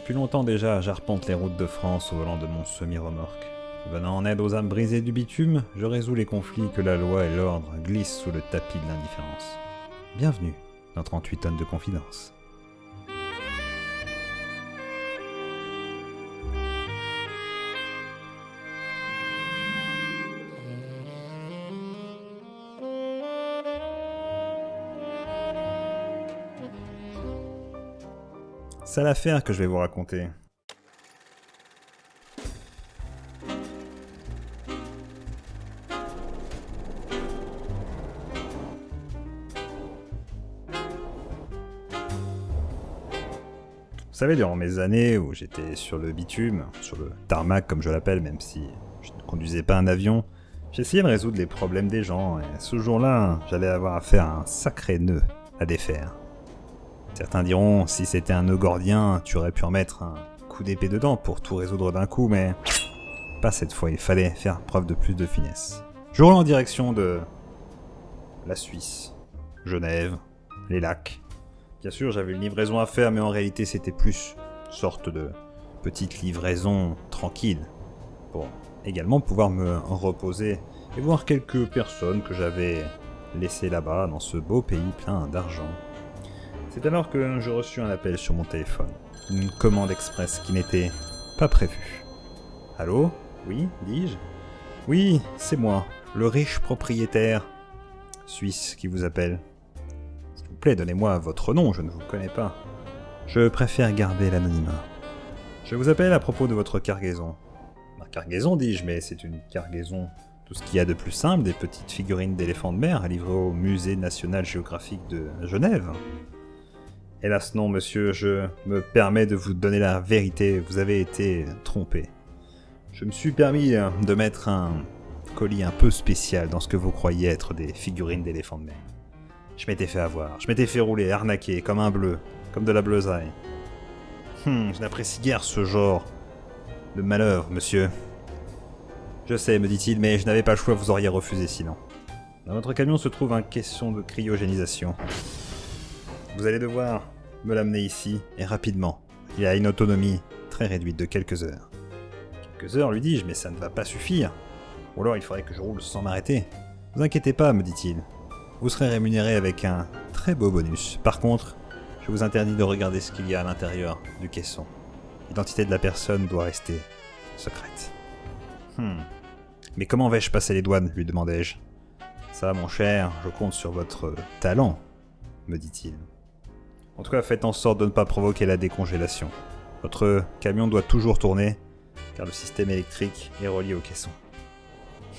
Depuis longtemps déjà, j'arpente les routes de France au volant de mon semi-remorque. Venant en aide aux âmes brisées du bitume, je résous les conflits que la loi et l'ordre glissent sous le tapis de l'indifférence. Bienvenue dans 38 tonnes de confidence. Sale affaire que je vais vous raconter. Vous savez, durant mes années où j'étais sur le bitume, sur le tarmac comme je l'appelle, même si je ne conduisais pas un avion, j'essayais de résoudre les problèmes des gens, et ce jour-là, j'allais avoir affaire à un sacré nœud à défaire. Certains diront, si c'était un nœud gordien, tu aurais pu en mettre un coup d'épée dedans pour tout résoudre d'un coup, mais pas cette fois, il fallait faire preuve de plus de finesse. Je roule en direction de la Suisse, Genève, les lacs. Bien sûr, j'avais une livraison à faire, mais en réalité, c'était plus une sorte de petite livraison tranquille, pour également pouvoir me reposer et voir quelques personnes que j'avais laissées là-bas, dans ce beau pays plein d'argent. C'est alors que je reçus un appel sur mon téléphone. Une commande express qui n'était pas prévue. Allô ? Oui, dis-je ? Oui, c'est moi, le riche propriétaire suisse qui vous appelle. S'il vous plaît, donnez-moi votre nom, je ne vous connais pas. Je préfère garder l'anonymat. Je vous appelle à propos de votre cargaison. Ma cargaison, dis-je, mais c'est une cargaison. Tout ce qu'il y a de plus simple, des petites figurines d'éléphants de mer à livrer au Musée National Géographique de Genève. Hélas non, monsieur, je me permets de vous donner la vérité, vous avez été trompé. Je me suis permis de mettre un colis un peu spécial dans ce que vous croyez être des figurines d'éléphants de mer. Je m'étais fait avoir, je m'étais fait rouler, arnaquer, comme un bleu, comme de la bleusaille. Je n'apprécie guère ce genre de malheur, monsieur. Je sais, me dit-il, mais je n'avais pas le choix, vous auriez refusé sinon. Dans votre camion se trouve un caisson de cryogénisation. Vous allez devoir me l'amener ici, et rapidement. Il a une autonomie très réduite de quelques heures. Quelques heures, lui dis-je, mais ça ne va pas suffire. Ou alors il faudrait que je roule sans m'arrêter. Ne vous inquiétez pas, me dit-il. Vous serez rémunéré avec un très beau bonus. Par contre, je vous interdis de regarder ce qu'il y a à l'intérieur du caisson. L'identité de la personne doit rester secrète. Mais comment vais-je passer les douanes, lui demandai-je. Ça, mon cher, je compte sur votre talent, me dit-il. En tout cas, faites en sorte de ne pas provoquer la décongélation. Votre camion doit toujours tourner, car le système électrique est relié au caisson.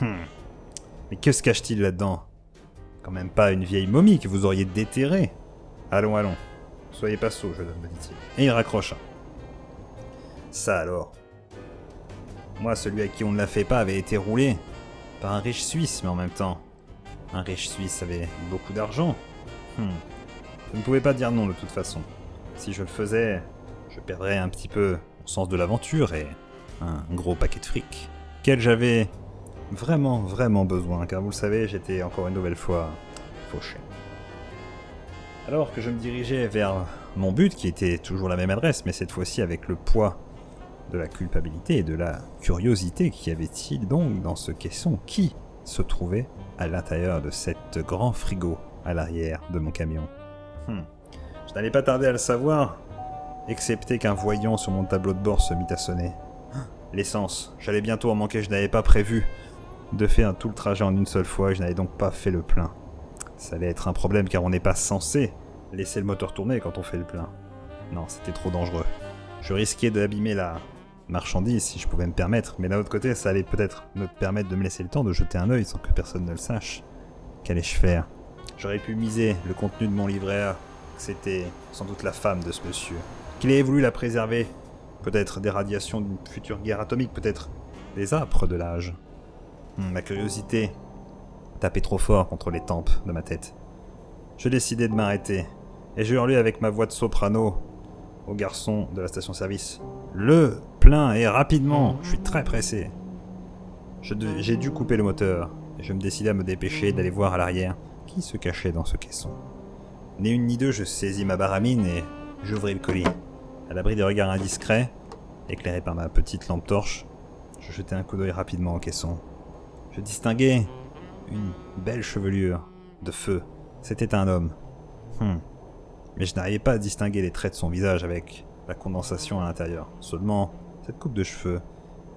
Mais que se cache-t-il là-dedans ? Quand même pas une vieille momie que vous auriez déterrée. Allons, allons. Soyez pas sot, jeune homme, me dit-il. Et il raccrocha. Ça alors. Moi, celui à qui on ne la fait pas avait été roulé par un riche Suisse, mais en même temps, un riche Suisse avait beaucoup d'argent. Je ne pouvais pas dire non de toute façon. Si je le faisais, je perdrais un petit peu mon sens de l'aventure et un gros paquet de fric, quel j'avais vraiment besoin, car vous le savez, j'étais encore une nouvelle fois fauché. Alors que je me dirigeais vers mon but, qui était toujours la même adresse, mais cette fois-ci avec le poids de la culpabilité et de la curiosité, qu'y avait-il donc dans ce caisson qui se trouvait à l'intérieur de cet grand frigo à l'arrière de mon camion. Je n'allais pas tarder à le savoir, excepté qu'un voyant sur mon tableau de bord se mit à sonner. L'essence, j'allais bientôt en manquer, je n'avais pas prévu de faire tout le trajet en une seule fois, je n'avais donc pas fait le plein. Ça allait être un problème car on n'est pas censé laisser le moteur tourner quand on fait le plein. Non, c'était trop dangereux. Je risquais d'abîmer la marchandise si je pouvais me permettre, mais d'un autre côté, ça allait peut-être me permettre de me laisser le temps de jeter un œil sans que personne ne le sache. Qu'allais-je faire ? J'aurais pu miser le contenu de mon livret A, que c'était sans doute la femme de ce monsieur, qu'il ait voulu la préserver, peut-être des radiations d'une future guerre atomique, peut-être des âpres de l'âge. Ma curiosité tapait trop fort contre les tempes de ma tête. Je décidai de m'arrêter, et je hurlai avec ma voix de soprano au garçon de la station-service. Le plein et rapidement, je suis très pressé. J'ai dû couper le moteur, et je me décidai à me dépêcher d'aller voir à l'arrière qui se cachait dans ce caisson. Ni une ni deux, je saisis ma baramine et j'ouvris le colis. À l'abri des regards indiscrets, éclairé par ma petite lampe torche, je jetai un coup d'œil rapidement au caisson. Je distinguais une belle chevelure de feu. C'était un homme. Mais je n'arrivais pas à distinguer les traits de son visage avec la condensation à l'intérieur. Seulement cette coupe de cheveux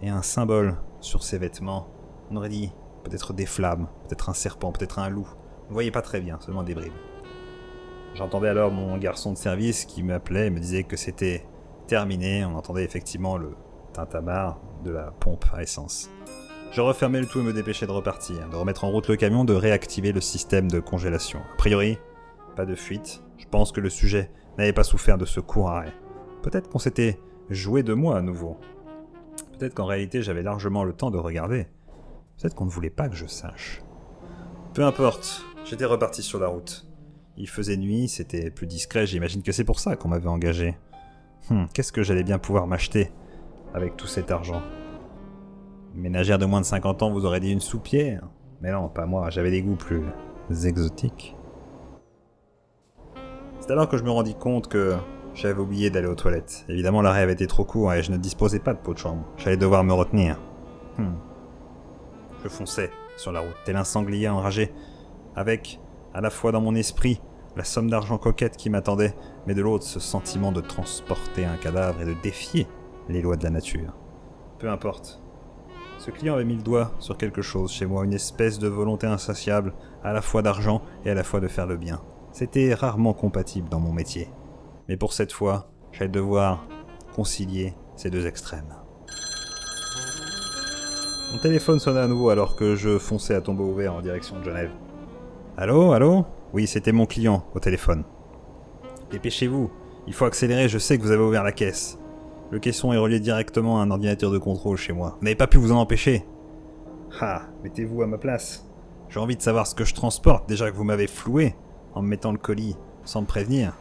et un symbole sur ses vêtements. On aurait dit peut-être des flammes, peut-être un serpent, peut-être un loup. On ne voyait pas très bien, seulement des bribes. J'entendais alors mon garçon de service qui m'appelait et me disait que c'était terminé. On entendait effectivement le tintamarre de la pompe à essence. Je refermais le tout et me dépêchais de repartir, de remettre en route le camion, de réactiver le système de congélation. A priori, pas de fuite. Je pense que le sujet n'avait pas souffert de ce court arrêt. Peut-être qu'on s'était joué de moi à nouveau. Peut-être qu'en réalité j'avais largement le temps de regarder. Peut-être qu'on ne voulait pas que je sache. Peu importe, j'étais reparti sur la route. Il faisait nuit, c'était plus discret, j'imagine que c'est pour ça qu'on m'avait engagé. Qu'est-ce que j'allais bien pouvoir m'acheter avec tout cet argent ? Une ménagère de moins de 50 ans vous aurait dit une soupière. Mais non, pas moi, j'avais des goûts plus exotiques. C'est alors que je me rendis compte que j'avais oublié d'aller aux toilettes. Évidemment, l'arrêt avait été trop court et je ne disposais pas de pot de chambre. J'allais devoir me retenir. Je fonçais sur la route, tel un sanglier enragé, avec, à la fois dans mon esprit, la somme d'argent coquette qui m'attendait, mais de l'autre, ce sentiment de transporter un cadavre et de défier les lois de la nature. Peu importe. Ce client avait mis le doigt sur quelque chose chez moi, une espèce de volonté insatiable, à la fois d'argent et à la fois de faire le bien. C'était rarement compatible dans mon métier. Mais pour cette fois, j'allais devoir concilier ces deux extrêmes. Mon téléphone sonna à nouveau alors que je fonçais à tombeau ouvert en direction de Genève. Allô ? Oui, c'était mon client au téléphone. Dépêchez-vous, il faut accélérer, je sais que vous avez ouvert la caisse. Le caisson est relié directement à un ordinateur de contrôle chez moi. Vous n'avez pas pu vous en empêcher. Mettez-vous à ma place. J'ai envie de savoir ce que je transporte, déjà que vous m'avez floué en me mettant le colis sans me prévenir.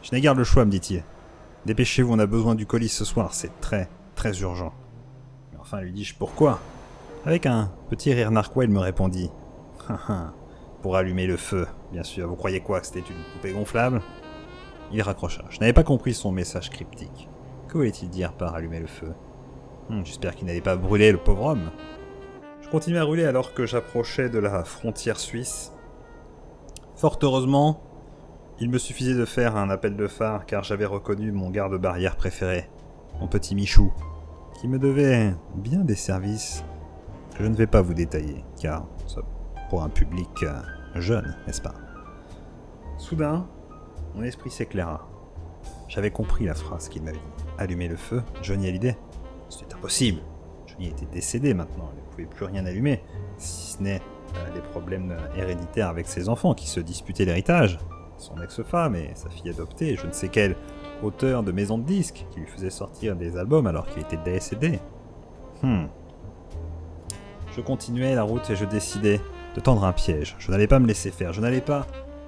Je n'ai guère le choix, me dit-il. Dépêchez-vous, on a besoin du colis ce soir, c'est très, très urgent. Mais enfin, lui dis-je, pourquoi ? Avec un petit rire narquois, il me répondit. Pour allumer le feu, bien sûr. Vous croyez quoi, que c'était une poupée gonflable ? Il raccrocha. Je n'avais pas compris son message cryptique. Que voulait-il dire par allumer le feu ? J'espère qu'il n'allait pas brûler le pauvre homme. Je continuais à rouler alors que j'approchais de la frontière suisse. Fort heureusement, il me suffisait de faire un appel de phare car j'avais reconnu mon garde-barrière préféré, mon petit Michou, qui me devait bien des services que je ne vais pas vous détailler, car c'est pour un public jeune, n'est-ce pas ? Soudain, mon esprit s'éclaira. J'avais compris la phrase qu'il m'avait dit. Allumer le feu, Johnny Hallyday ? C'était impossible. Johnny était décédé maintenant, il ne pouvait plus rien allumer, si ce n'est des problèmes héréditaires avec ses enfants qui se disputaient l'héritage, son ex-femme et sa fille adoptée, je ne sais quel auteur de maison de disques qui lui faisait sortir des albums alors qu'il était décédé. Je continuais la route et je décidais de tendre un piège. Je n'allais pas me laisser faire, je n'allais pas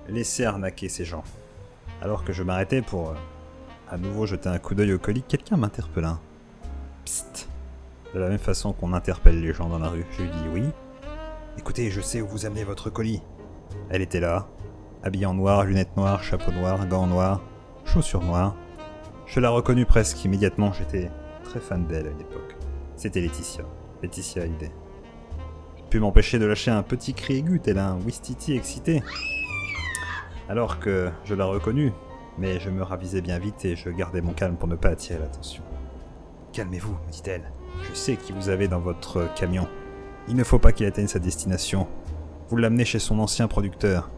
laisser arnaquer ces gens. Alors que je m'arrêtais pour à nouveau jeter un coup d'œil au colis, quelqu'un m'interpella. Psst. De la même façon qu'on interpelle les gens dans la rue, je lui dis oui. Écoutez, je sais où vous amenez votre colis. Elle était là, habillée en noir, lunettes noires, chapeau noir, gants noirs, chaussures noires. Je la reconnus presque immédiatement, j'étais très fan d'elle à l'époque. C'était Laetitia Hallyday. Je ne pus m'empêcher de lâcher un petit cri aigu, tel un ouistiti excité. Alors que je la reconnus, mais je me ravisais bien vite et je gardais mon calme pour ne pas attirer l'attention. « Calmez-vous, me dit-elle. Je sais qui vous avez dans votre camion. Il ne faut pas qu'il atteigne sa destination. Vous l'amenez chez son ancien producteur,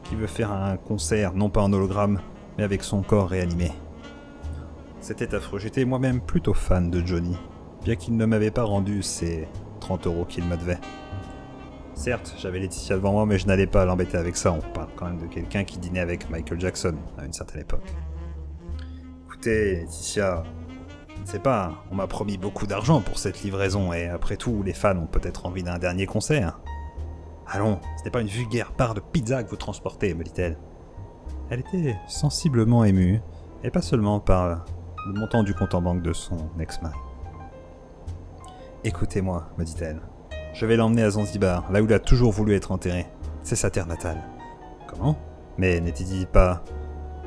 qui veut faire un concert, non pas en hologramme, mais avec son corps réanimé. » C'était affreux, j'étais moi-même plutôt fan de Johnny, bien qu'il ne m'avait pas rendu ces 30 € qu'il me devait. Certes, j'avais Laetitia devant moi, mais je n'allais pas l'embêter avec ça, on parle quand même de quelqu'un qui dînait avec Michael Jackson, à une certaine époque. Écoutez, Laetitia, je ne sais pas, on m'a promis beaucoup d'argent pour cette livraison, et après tout, les fans ont peut-être envie d'un dernier concert. Allons, ce n'est pas une vulgaire part de pizza que vous transportez, me dit-elle. Elle était sensiblement émue, et pas seulement par le montant du compte en banque de son ex-mari. Écoutez-moi, me dit-elle. Je vais l'emmener à Zanzibar, là où il a toujours voulu être enterré. C'est sa terre natale. Comment ? Mais n'était-il pas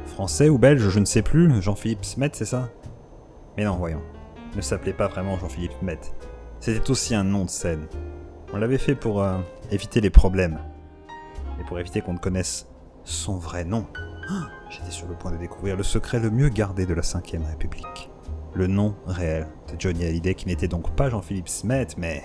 Français ou belge, je ne sais plus, Jean-Philippe Smet, c'est ça? Mais non, voyons. Il ne s'appelait pas vraiment Jean-Philippe Smet. C'était aussi un nom de scène. On l'avait fait pour éviter les problèmes. Et pour éviter qu'on ne connaisse son vrai nom. J'étais sur le point de découvrir le secret le mieux gardé de la 5ème République. Le nom réel de Johnny Hallyday, qui n'était donc pas Jean-Philippe Smet, mais...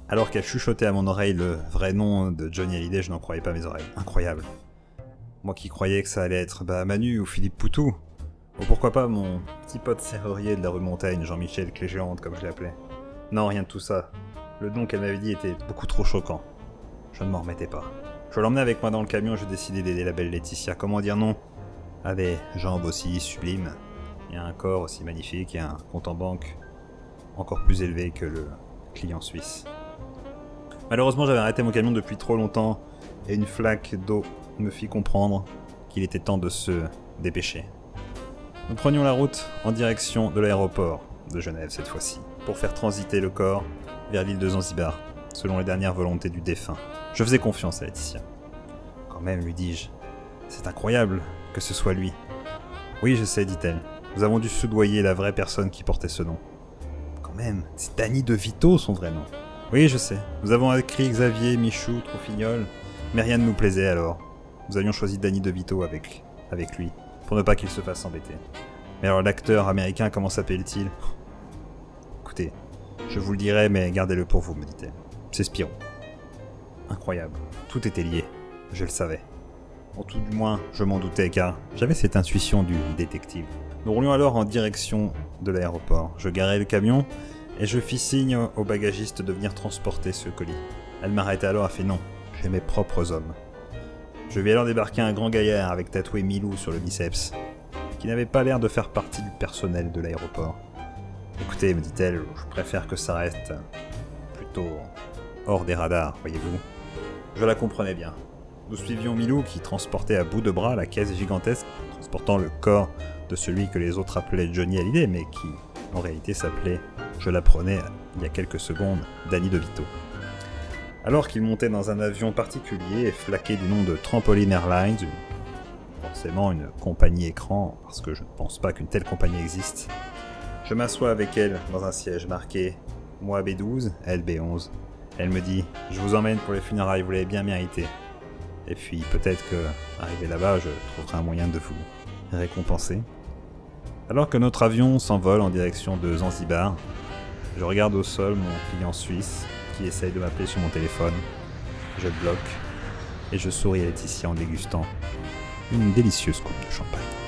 Alors qu'elle chuchotait à mon oreille le vrai nom de Johnny Hallyday, je n'en croyais pas mes oreilles. Incroyable. Moi qui croyais que ça allait être Manu ou Philippe Poutou. Ou pourquoi pas mon petit pote serrurier de la rue Montaigne, Jean-Michel Clégéante comme je l'appelais. Non, rien de tout ça. Le nom qu'elle m'avait dit était beaucoup trop choquant. Je ne m'en remettais pas. Je l'emmenais avec moi dans le camion et je décidais d'aider la belle Laetitia. Comment dire non à des jambes aussi sublimes, et un corps aussi magnifique et un compte en banque encore plus élevé que le client suisse. Malheureusement, j'avais arrêté mon camion depuis trop longtemps et une flaque d'eau me fit comprendre qu'il était temps de se dépêcher. Nous prenions la route en direction de l'aéroport de Genève cette fois-ci, pour faire transiter le corps vers l'île de Zanzibar, selon les dernières volontés du défunt. Je faisais confiance à Laetitia. Quand même, lui dis-je, c'est incroyable que ce soit lui. Oui, je sais, dit-elle. Nous avons dû soudoyer la vraie personne qui portait ce nom. Quand même, c'est Danny De Vito, son vrai nom. Oui, je sais. Nous avons écrit Xavier, Michou, Troufignol, mais rien ne nous plaisait alors. Nous avions choisi Danny De Vito avec lui, pour ne pas qu'il se fasse embêter. Mais alors l'acteur américain, comment s'appelle-t-il? Écoutez, je vous le dirai, mais gardez-le pour vous, me dit-elle. C'est Spirou. Incroyable. Tout était lié. Je le savais. En tout du moins, je m'en doutais, car j'avais cette intuition du détective. Nous roulions alors en direction de l'aéroport. Je garai le camion, et je fis signe au bagagiste de venir transporter ce colis. Elle m'arrêta alors et fait non, j'ai mes propres hommes. Je vis alors débarquer un grand gaillard avec tatoué Milou sur le biceps, qui n'avait pas l'air de faire partie du personnel de l'aéroport. Écoutez, me dit-elle, je préfère que ça reste plutôt hors des radars, voyez-vous. Je la comprenais bien. Nous suivions Milou qui transportait à bout de bras la caisse gigantesque, transportant le corps de celui que les autres appelaient Johnny Hallyday, mais qui en réalité s'appelait, je l'apprenais il y a quelques secondes, Danny De Vito. Alors qu'il montait dans un avion particulier, flaqué du nom de Trampoline Airlines, forcément une compagnie écran, parce que je ne pense pas qu'une telle compagnie existe, je m'assois avec elle dans un siège marqué « Moi B12, elle B11 ». Elle me dit « Je vous emmène pour les funérailles, vous l'avez bien mérité. » Et puis peut-être que, arrivé là-bas, je trouverai un moyen de vous récompenser. Alors que notre avion s'envole en direction de Zanzibar, je regarde au sol mon client suisse qui essaye de m'appeler sur mon téléphone. Je le bloque et je souris à Laetitia en dégustant une délicieuse coupe de champagne.